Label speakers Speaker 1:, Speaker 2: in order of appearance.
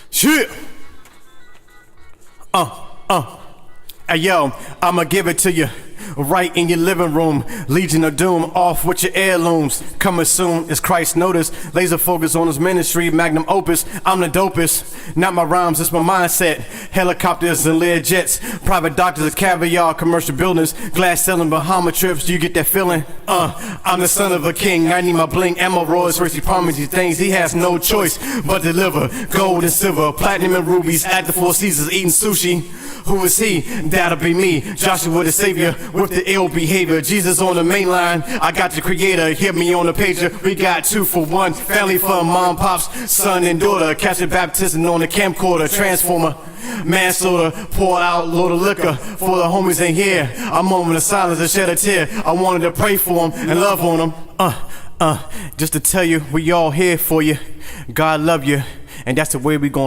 Speaker 1: Shit. Hey yo, I'ma give it to you right in your living room. Legion of Doom, off with your heirlooms. Coming soon is Christ notice. Laser focus on his ministry, magnum opus. I'm the dopest. Not my rhymes, it's my mindset. Helicopters and lear jets, private doctors, caviar, commercial buildings, glass selling Bahama trips. Do you get that feeling? I'm the son of a king. I need my bling and my Rolls Royce. He promised these things. He has no choice but deliver gold and silver, platinum and rubies. At the Four Seasons eating sushi. Who is he? That'll be me, Joshua the Savior with the ill behavior. Jesus on the main line, I got the creator. Hit me on the pager, we got 2 for 1. Family fun, mom, pops, son and daughter. Catching baptism on the camcorder. Transformer, manslaughter, pour out load of liquor for the homies in here. A moment of silence and shed a tear. I wanted to pray for them and love on them. Just to tell you, we all here for you. God love you, and that's the way we gon'